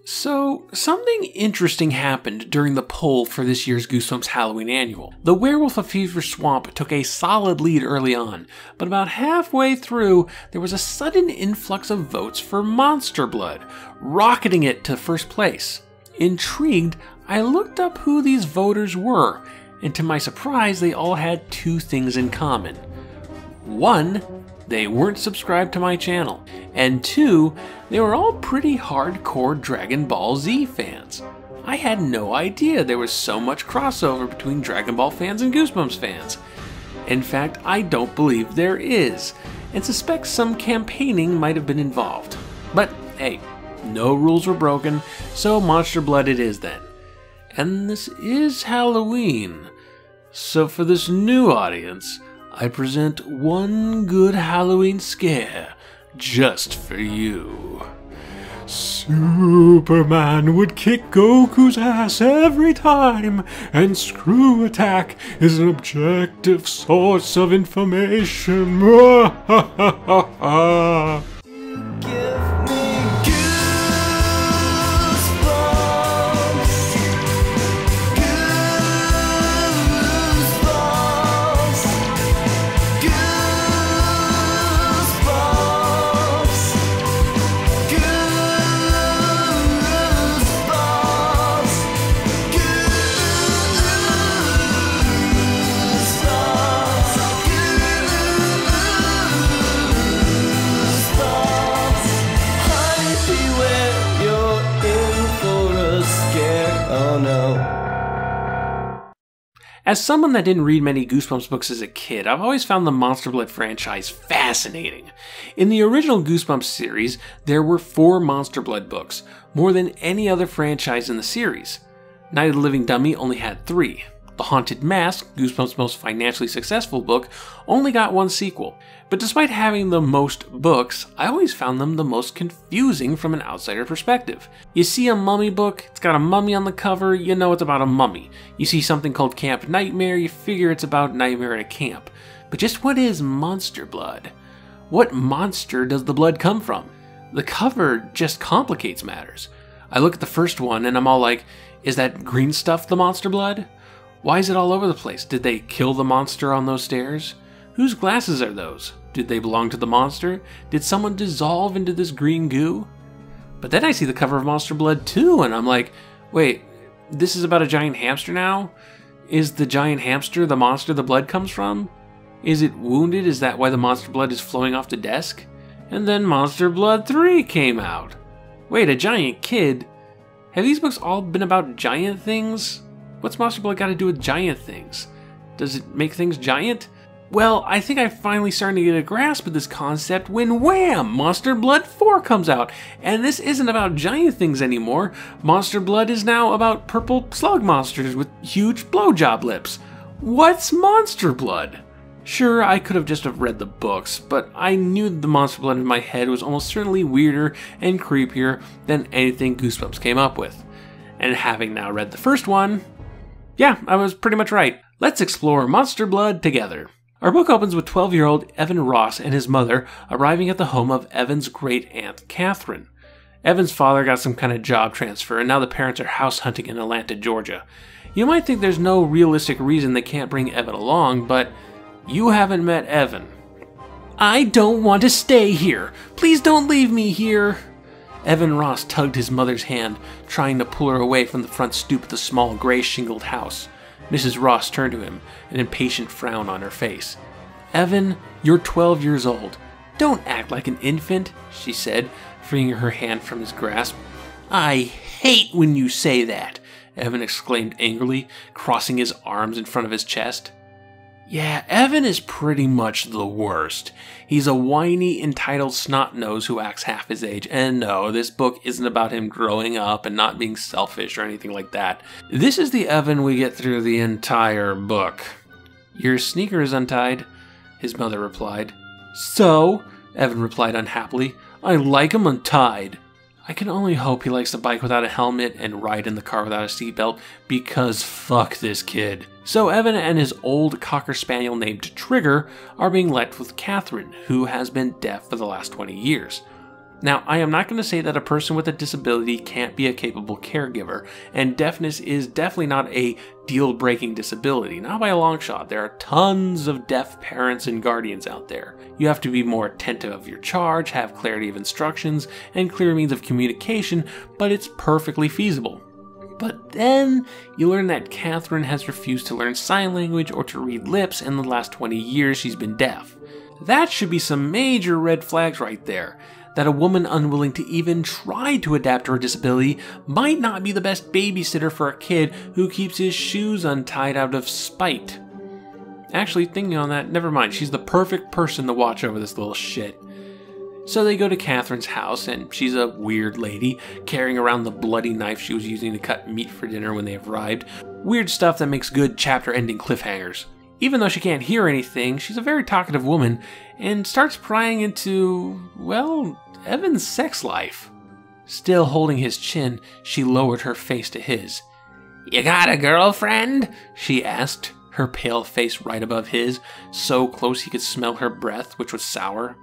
So, something interesting happened during the poll for this year's Goosebumps Halloween Annual. The Werewolf of Fever Swamp took a solid lead early on, but about halfway through, there was a sudden influx of votes for Monster Blood, rocketing it to first place. Intrigued, I looked up who these voters were, and to my surprise, they all had two things in common. One, they weren't subscribed to my channel, and two, they were all pretty hardcore Dragon Ball Z fans. I had no idea there was so much crossover between Dragon Ball fans and Goosebumps fans. In fact, I don't believe there is, and suspect some campaigning might have been involved. But hey, no rules were broken, so Monster Blood it is then. And this is Halloween, so for this new audience, I present one good Halloween scare just for you. Superman would kick Goku's ass every time, and Screw Attack is an objective source of information. As someone that didn't read many Goosebumps books as a kid, I've always found the Monster Blood franchise fascinating. In the original Goosebumps series, there were 4 Monster Blood books, more than any other franchise in the series. Night of the Living Dummy only had 3. The Haunted Mask, Goosebumps' most financially successful book, only got 1 sequel. But despite having the most books, I always found them the most confusing from an outsider perspective. You see a mummy book, it's got a mummy on the cover, you know it's about a mummy. You see something called Camp Nightmare, you figure it's about Nightmare at a camp. But just what is Monster Blood? What monster does the blood come from? The cover just complicates matters. I look at the first one and I'm all like, is that green stuff the Monster Blood? Why is it all over the place? Did they kill the monster on those stairs? Whose glasses are those? Did they belong to the monster? Did someone dissolve into this green goo? But then I see the cover of Monster Blood 2 and I'm like, wait, this is about a giant hamster now? Is the giant hamster the monster the blood comes from? Is it wounded? Is that why the monster blood is flowing off the desk? And then Monster Blood 3 came out. Wait, a giant kid? Have these books all been about giant things? What's Monster Blood got to do with giant things? Does it make things giant? Well, I think I'm finally starting to get a grasp of this concept when wham! Monster Blood 4 comes out. And this isn't about giant things anymore. Monster Blood is now about purple slug monsters with huge blowjob lips. What's Monster Blood? Sure, I could have just read the books, but I knew the Monster Blood in my head was almost certainly weirder and creepier than anything Goosebumps came up with. And having now read the first one, yeah, I was pretty much right. Let's explore Monster Blood together. Our book opens with 12-year-old Evan Ross and his mother arriving at the home of Evan's great-aunt, Catherine. Evan's father got some kind of job transfer, and now the parents are house hunting in Atlanta, Georgia. You might think there's no realistic reason they can't bring Evan along, but you haven't met Evan. I don't want to stay here. Please don't leave me here. Evan Ross tugged his mother's hand, trying to pull her away from the front stoop of the small gray-shingled house. Mrs. Ross turned to him, an impatient frown on her face. Evan, you're 12 years old. Don't act like an infant, she said, freeing her hand from his grasp. I hate when you say that, Evan exclaimed angrily, crossing his arms in front of his chest. Yeah, Evan is pretty much the worst. He's a whiny, entitled snot-nose who acts half his age, and no, this book isn't about him growing up and not being selfish or anything like that. This is the Evan we get through the entire book. Your sneaker is untied, his mother replied. So, Evan replied unhappily, I like 'em untied. I can only hope he likes to bike without a helmet and ride in the car without a seatbelt, because fuck this kid. So Evan and his old Cocker Spaniel named Trigger are being left with Catherine, who has been deaf for the last 20 years. Now, I am not going to say that a person with a disability can't be a capable caregiver, and deafness is definitely not a deal-breaking disability, not by a long shot. There are tons of deaf parents and guardians out there. You have to be more attentive of your charge, have clarity of instructions, and clear means of communication, but it's perfectly feasible. But then you learn that Catherine has refused to learn sign language or to read lips, and in the last 20 years she's been deaf. That should be some major red flags right there. That a woman unwilling to even try to adapt to her disability might not be the best babysitter for a kid who keeps his shoes untied out of spite. Actually, thinking on that, never mind, she's the perfect person to watch over this little shit. So they go to Catherine's house, and she's a weird lady, carrying around the bloody knife she was using to cut meat for dinner when they arrived. Weird stuff that makes good chapter-ending cliffhangers. Even though she can't hear anything, she's a very talkative woman, and starts prying into, well, Evan's sex life. Still holding his chin, she lowered her face to his. "You got a girlfriend?" she asked, her pale face right above his, so close he could smell her breath, which was sour.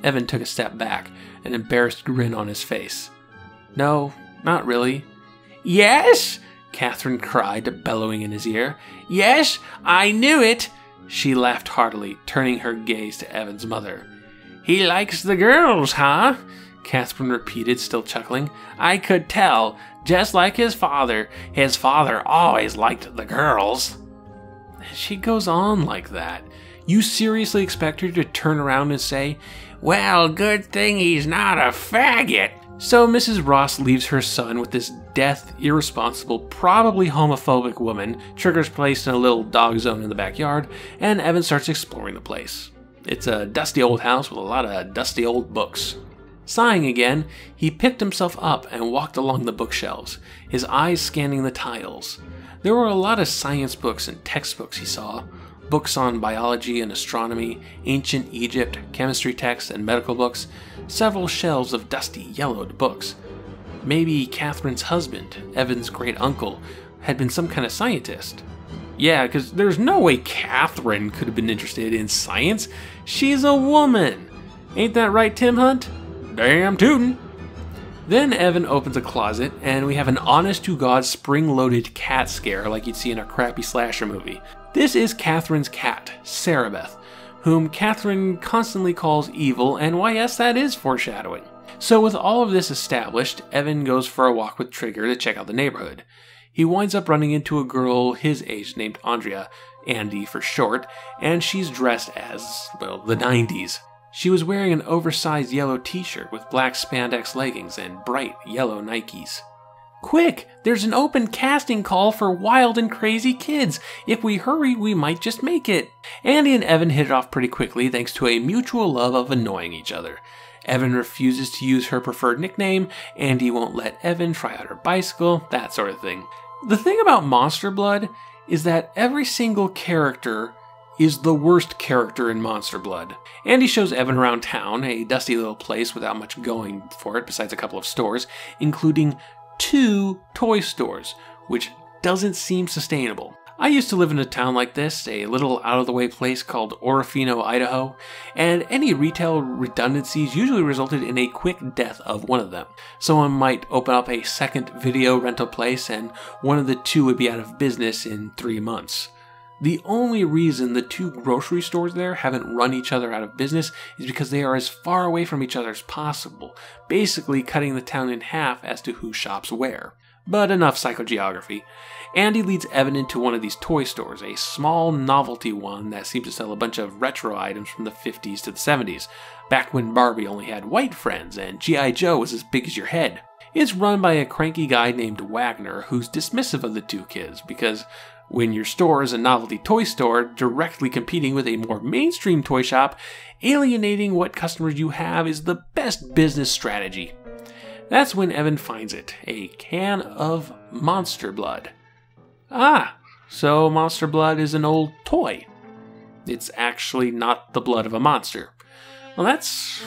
Evan took a step back, an embarrassed grin on his face. "No, not really." "Yes?" Catherine cried, bellowing in his ear. "Yes, I knew it!" She laughed heartily, turning her gaze to Evan's mother. "He likes the girls, huh?" Catherine repeated, still chuckling. "I could tell, just like his father. His father always liked the girls." She goes on like that. You seriously expect her to turn around and say, "Well, good thing he's not a faggot." So Mrs. Ross leaves her son with this deaf, irresponsible, probably homophobic woman, Trigger's placed in a little dog zone in the backyard, and Evan starts exploring the place. It's a dusty old house with a lot of dusty old books. Sighing again, he picked himself up and walked along the bookshelves, his eyes scanning the tiles. There were a lot of science books and textbooks he saw. Books on biology and astronomy, ancient Egypt, chemistry texts, and medical books, several shelves of dusty, yellowed books. Maybe Catherine's husband, Evan's great-uncle, had been some kind of scientist. Yeah, because there's no way Catherine could have been interested in science. She's a woman. Ain't that right, Tim Hunt? Damn tootin'. Then Evan opens a closet, and we have an honest-to-God spring-loaded cat scare like you'd see in a crappy slasher movie. This is Catherine's cat, Sarabeth, whom Catherine constantly calls evil, and why yes, that is foreshadowing. So with all of this established, Evan goes for a walk with Trigger to check out the neighborhood. He winds up running into a girl his age named Andrea, Andy for short, and she's dressed as, well, the 90s. She was wearing an oversized yellow t-shirt with black spandex leggings and bright yellow Nikes. "Quick! There's an open casting call for Wild and Crazy Kids. If we hurry, we might just make it." Andy and Evan hit it off pretty quickly thanks to a mutual love of annoying each other. Evan refuses to use her preferred nickname, Andy won't let Evan try out her bicycle, that sort of thing. The thing about Monster Blood is that every single character is the worst character in Monster Blood. Andy shows Evan around town, a dusty little place without much going for it besides a couple of stores, including 2 toy stores, which doesn't seem sustainable. I used to live in a town like this, a little out-of-the-way place called Orofino, Idaho, and any retail redundancies usually resulted in a quick death of one of them. Someone might open up a second video rental place, and one of the 2 would be out of business in 3 months. The only reason the 2 grocery stores there haven't run each other out of business is because they are as far away from each other as possible, basically cutting the town in half as to who shops where. But enough psychogeography. Andy leads Evan into one of these toy stores, a small novelty one that seems to sell a bunch of retro items from the 50s to the 70s, back when Barbie only had white friends and G.I. Joe was as big as your head. It's run by a cranky guy named Wagner, who's dismissive of the 2 kids, because when your store is a novelty toy store directly competing with a more mainstream toy shop, alienating what customers you have is the best business strategy. That's when Evan finds it, a can of Monster Blood. Ah, so Monster Blood is an old toy. It's actually not the blood of a monster. Well, that's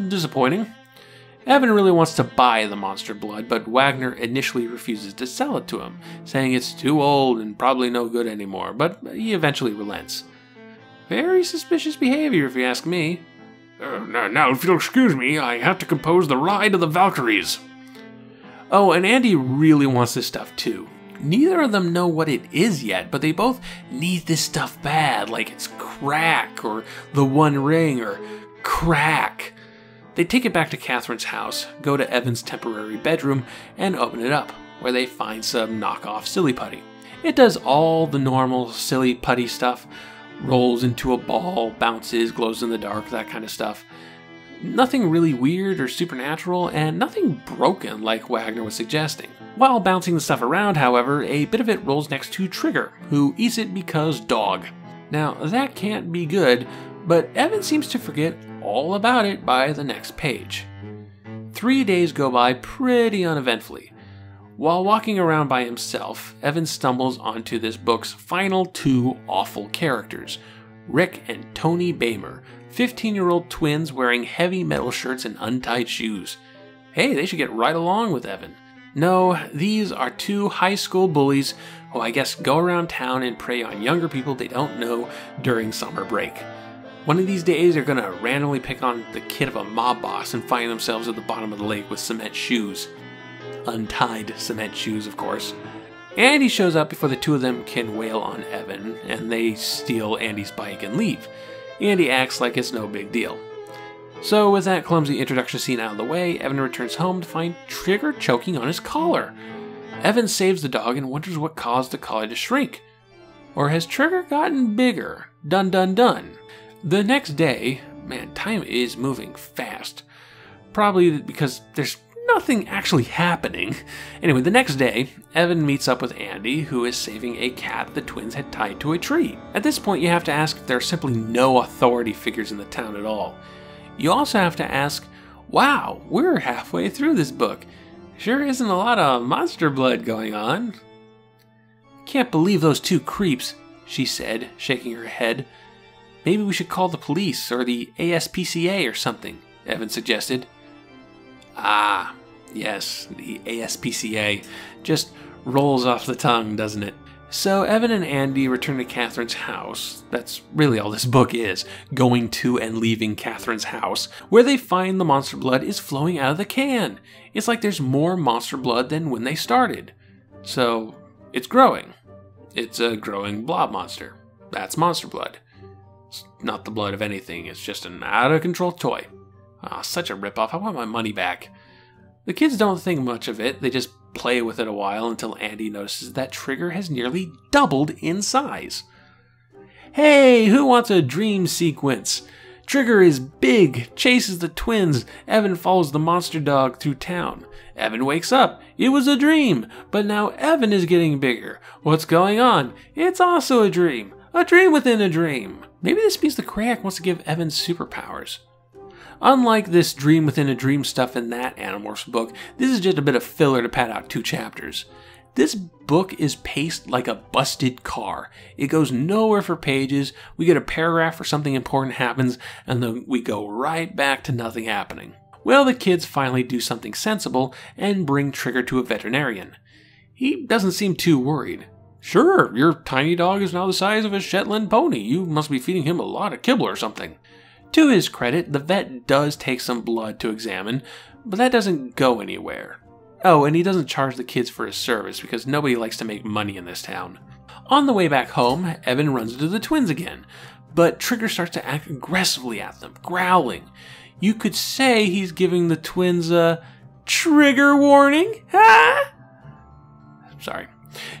disappointing. Evan really wants to buy the Monster Blood, but Wagner initially refuses to sell it to him, saying it's too old and probably no good anymore, but he eventually relents. Very suspicious behavior, if you ask me. Now, if you'll excuse me, I have to compose the Ride of the Valkyries. Oh, and Andy really wants this stuff too. Neither of them know what it is yet, but they both need this stuff bad, like it's crack, or the One Ring, or crack. They take it back to Catherine's house, go to Evan's temporary bedroom, and open it up, where they find some knockoff Silly Putty. It does all the normal Silly Putty stuff, rolls into a ball, bounces, glows in the dark, that kind of stuff. Nothing really weird or supernatural, and nothing broken like Wagner was suggesting. While bouncing the stuff around, however, a bit of it rolls next to Trigger, who eats it because dog. Now, that can't be good, but Evan seems to forget all about it by the next page. 3 days go by pretty uneventfully. While walking around by himself, Evan stumbles onto this book's final 2 awful characters, Rick and Tony Bamer, 15-year-old twins wearing heavy metal shirts and untied shoes. Hey, they should get right along with Evan. No, these are 2 high school bullies who I guess go around town and prey on younger people they don't know during summer break. One of these days they're gonna randomly pick on the kid of a mob boss and find themselves at the bottom of the lake with cement shoes. Untied cement shoes, of course. Andy shows up before the 2 of them can wail on Evan, and they steal Andy's bike and leave. Andy acts like it's no big deal. So with that clumsy introduction scene out of the way, Evan returns home to find Trigger choking on his collar. Evan saves the dog and wonders what caused the collar to shrink. Or has Trigger gotten bigger? Dun dun dun. The next day, man, time is moving fast. Probably because there's nothing actually happening. Anyway, the next day, Evan meets up with Andy, who is saving a cat the twins had tied to a tree. At this point, you have to ask if there are simply no authority figures in the town at all. You also have to ask, wow, we're halfway through this book. Sure isn't a lot of monster blood going on. Can't believe those 2 creeps, she said, shaking her head. Maybe we should call the police or the ASPCA or something, Evan suggested. Ah, yes, the ASPCA. Just rolls off the tongue, doesn't it? So Evan and Andy return to Catherine's house. That's really all this book is, going to and leaving Catherine's house, where they find the monster blood is flowing out of the can. It's like there's more monster blood than when they started. So, it's growing. It's a growing blob monster. That's monster blood. It's not the blood of anything, it's just an out-of-control toy. Ah, such a ripoff. I want my money back. The kids don't think much of it, they just play with it a while until Andy notices that Trigger has nearly doubled in size. Hey, who wants a dream sequence? Trigger is big, chases the twins. Evan follows the monster dog through town. Evan wakes up. It was a dream, but now Evan is getting bigger. What's going on? It's also a dream within a dream. Maybe this means the Crayak wants to give Evan superpowers. Unlike this dream within a dream stuff in that Animorphs book, this is just a bit of filler to pad out 2 chapters. This book is paced like a busted car. It goes nowhere for pages, we get a paragraph where something important happens, and then we go right back to nothing happening. Well, the kids finally do something sensible and bring Trigger to a veterinarian. He doesn't seem too worried. Sure, your tiny dog is now the size of a Shetland pony. You must be feeding him a lot of kibble or something. To his credit, the vet does take some blood to examine, but that doesn't go anywhere. Oh, and he doesn't charge the kids for his service because nobody likes to make money in this town. On the way back home, Evan runs into the twins again, but Trigger starts to act aggressively at them, growling. You could say he's giving the twins a trigger warning, huh? Sorry.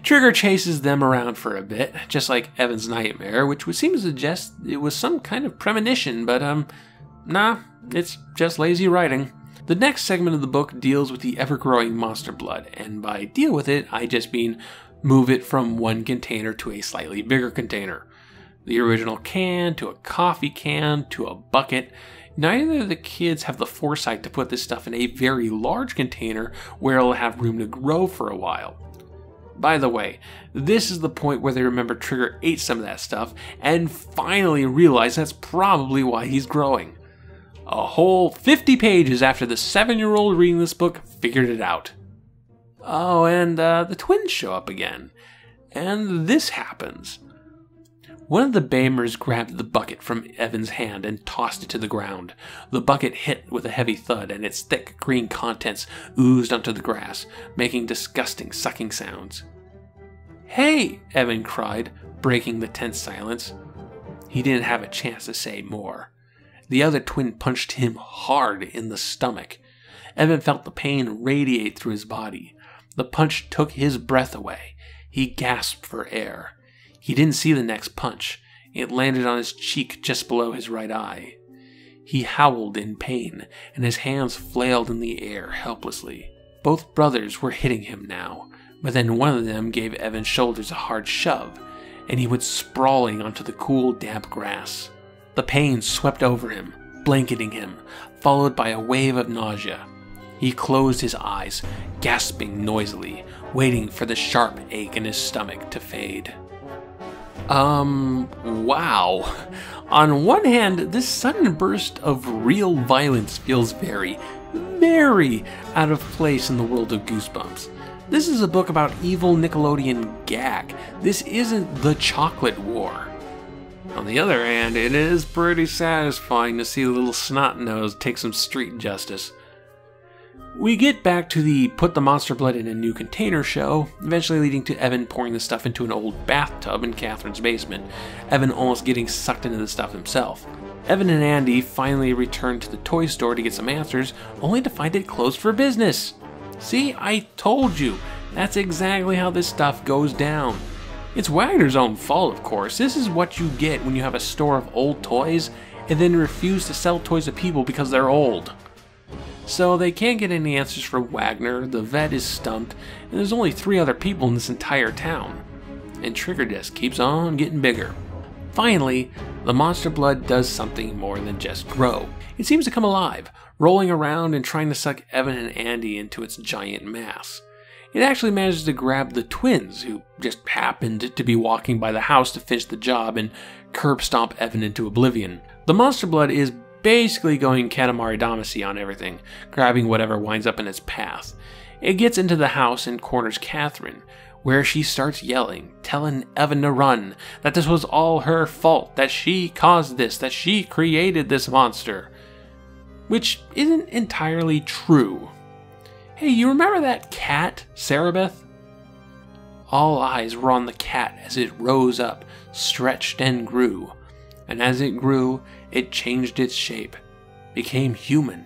Trigger chases them around for a bit, just like Evan's nightmare, which would seem to suggest it was some kind of premonition, but nah, it's just lazy writing. The next segment of the book deals with the ever-growing monster blood, and by deal with it, I just mean move it from one container to a slightly bigger container. The original can, to a coffee can, to a bucket. Neither of the kids have the foresight to put this stuff in a very large container where it'll have room to grow for a while. By the way, this is the point where they remember Trigger ate some of that stuff and finally realize that's probably why he's growing. A whole 50 pages after the 7-year-old reading this book figured it out. Oh, and the twins show up again. And this happens. One of the Bamers grabbed the bucket from Evan's hand and tossed it to the ground. The bucket hit with a heavy thud, and its thick green contents oozed onto the grass, making disgusting sucking sounds. "Hey!" Evan cried, breaking the tense silence. He didn't have a chance to say more. The other twin punched him hard in the stomach. Evan felt the pain radiate through his body. The punch took his breath away. He gasped for air. He didn't see the next punch. It landed on his cheek just below his right eye. He howled in pain, and his hands flailed in the air helplessly. Both brothers were hitting him now, but then one of them gave Evan's shoulders a hard shove, and he went sprawling onto the cool, damp grass. The pain swept over him, blanketing him, followed by a wave of nausea. He closed his eyes, gasping noisily, waiting for the sharp ache in his stomach to fade. Wow. On one hand, this sudden burst of real violence feels very, very out of place in the world of Goosebumps. This is a book about evil Nickelodeon gag. This isn't the Chocolate War. On the other hand, it is pretty satisfying to see the little snot-nose take some street justice. We get back to the put the monster blood in a new container show, eventually leading to Evan pouring the stuff into an old bathtub in Catherine's basement, Evan almost getting sucked into the stuff himself. Evan and Andy finally return to the toy store to get some answers, only to find it closed for business. See, I told you, that's exactly how this stuff goes down. It's Wagner's own fault, of course. This is what you get when you have a store of old toys and then refuse to sell toys to people because they're old. So they can't get any answers from Wagner, the vet is stumped, and there's only 3 other people in this entire town. And Trigger Disc keeps on getting bigger. Finally, the monster blood does something more than just grow. It seems to come alive, rolling around and trying to suck Evan and Andy into its giant mass. It actually manages to grab the twins, who just happened to be walking by the house to finish the job, and curb stomp Evan into oblivion. The monster blood is basically going Katamari Damacy on everything, grabbing whatever winds up in its path. It gets into the house and corners Catherine, where she starts yelling, telling Evan to run, that this was all her fault, that she caused this, that she created this monster. Which isn't entirely true. Hey, you remember that cat, Cerebeth? All eyes were on the cat as it rose up, stretched and grew. And as it grew, it changed its shape, became human,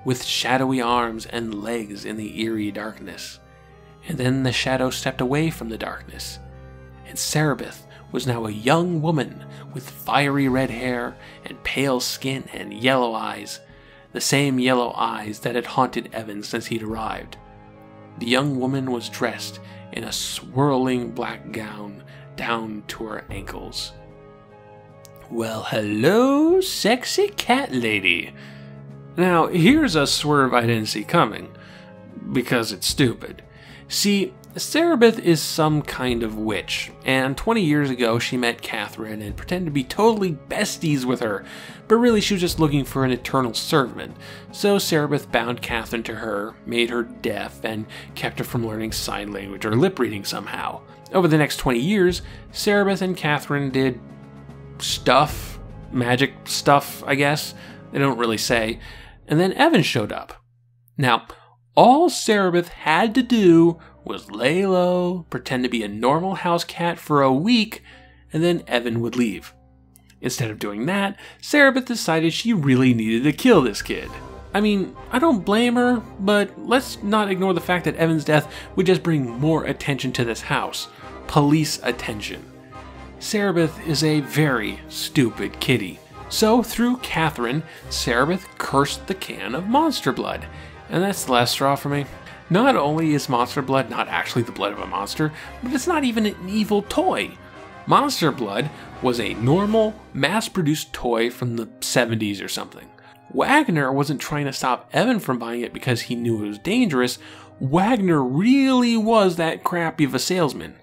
with shadowy arms and legs in the eerie darkness. And then the shadow stepped away from the darkness, and Cerebeth was now a young woman with fiery red hair and pale skin and yellow eyes, the same yellow eyes that had haunted Evan since he'd arrived. The young woman was dressed in a swirling black gown down to her ankles. Well, hello, sexy cat lady. Now, here's a swerve I didn't see coming, because it's stupid. See, Cerebeth is some kind of witch, and 20 years ago she met Catherine and pretended to be totally besties with her, but really she was just looking for an eternal servant. So Cerebeth bound Catherine to her, made her deaf, and kept her from learning sign language or lip reading somehow. Over the next 20 years, Cerebeth and Catherine did stuff, magic stuff, I guess. They don't really say. And then Evan showed up. Now, all Cerebeth had to do was lay low, pretend to be a normal house cat for a week, and then Evan would leave. Instead of doing that, Cerebeth decided she really needed to kill this kid. I mean, I don't blame her, but let's not ignore the fact that Evan's death would just bring more attention to this house. Police attention. Cerebeth is a very stupid kitty. So, through Catherine, Cerebeth cursed the can of monster blood. And that's the last straw for me. Not only is monster blood not actually the blood of a monster, but it's not even an evil toy. Monster blood was a normal, mass-produced toy from the 70s or something. Wagner wasn't trying to stop Evan from buying it because he knew it was dangerous. Wagner really was that crappy of a salesman.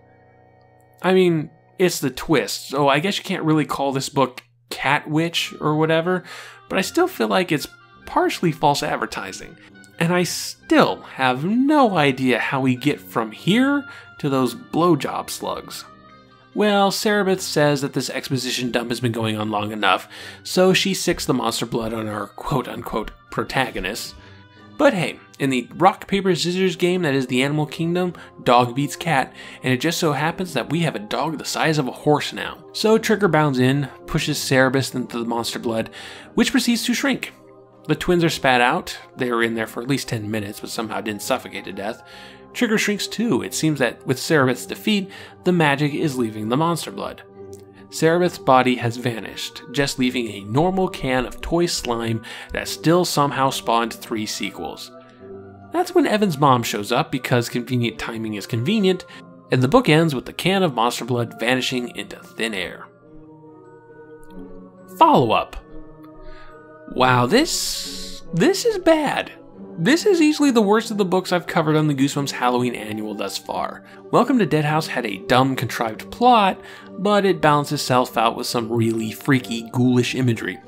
I mean, it's the twist, so I guess you can't really call this book Cat Witch or whatever, but I still feel like it's partially false advertising. And I still have no idea how we get from here to those blowjob slugs. Well, Cerebeth says that this exposition dump has been going on long enough, so she sicks the monster blood on our quote-unquote protagonists. But hey, in the rock, paper, scissors game that is the Animal Kingdom, dog beats cat, and it just so happens that we have a dog the size of a horse now. So Trigger bounds in, pushes Cerebeth into the monster blood, which proceeds to shrink. The twins are spat out. They were in there for at least 10 minutes, but somehow didn't suffocate to death. Trigger shrinks too. It seems that with Cerebeth's defeat, the magic is leaving the monster blood. Cerebeth's body has vanished, just leaving a normal can of toy slime that still somehow spawned 3 sequels. That's when Evan's mom shows up because convenient timing is convenient, and the book ends with the can of monster blood vanishing into thin air. Follow-up. Wow, this is bad. This is easily the worst of the books I've covered on the Goosebumps Halloween Annual thus far. Welcome to Dead House had a dumb, contrived plot, but it balanced itself out with some really freaky, ghoulish imagery.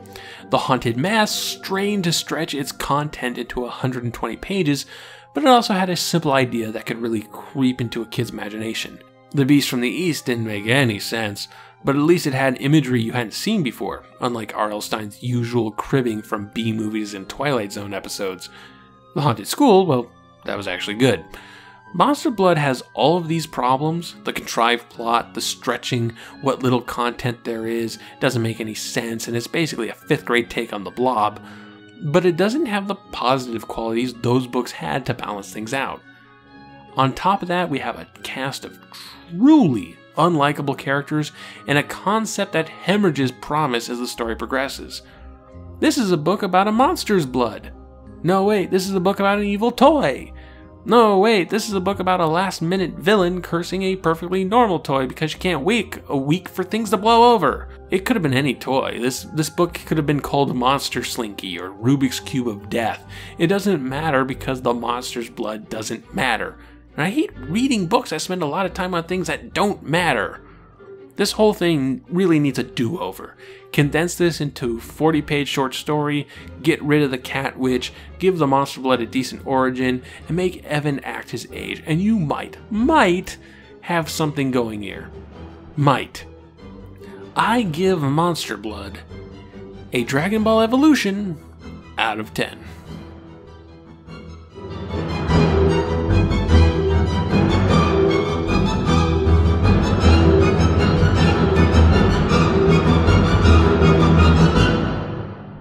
The Haunted Mask strained to stretch its content into 120 pages, but it also had a simple idea that could really creep into a kid's imagination. The Beast from the East didn't make any sense, but at least it had imagery you hadn't seen before, unlike R.L. Stine's usual cribbing from B-movies and Twilight Zone episodes. The Haunted School, well, that was actually good. Monster Blood has all of these problems, the contrived plot, the stretching, what little content there is, doesn't make any sense, and it's basically a 5th grade take on The Blob, but it doesn't have the positive qualities those books had to balance things out. On top of that, we have a cast of truly unlikable characters and a concept that hemorrhages promise as the story progresses. This is a book about a monster's blood. No, wait, this is a book about an evil toy. No, wait, this is a book about a last-minute villain cursing a perfectly normal toy because she can't wait a week for things to blow over. It could have been any toy. This book could have been called Monster Slinky or Rubik's Cube of Death. It doesn't matter because the monster's blood doesn't matter. And I hate reading books that spend a lot of time on things that don't matter. This whole thing really needs a do-over. Condense this into a 40-page short story, get rid of the Cat Witch, give the monster blood a decent origin, and make Evan act his age, and you might have something going here. Might. I give Monster Blood a Dragon Ball Evolution out of 10.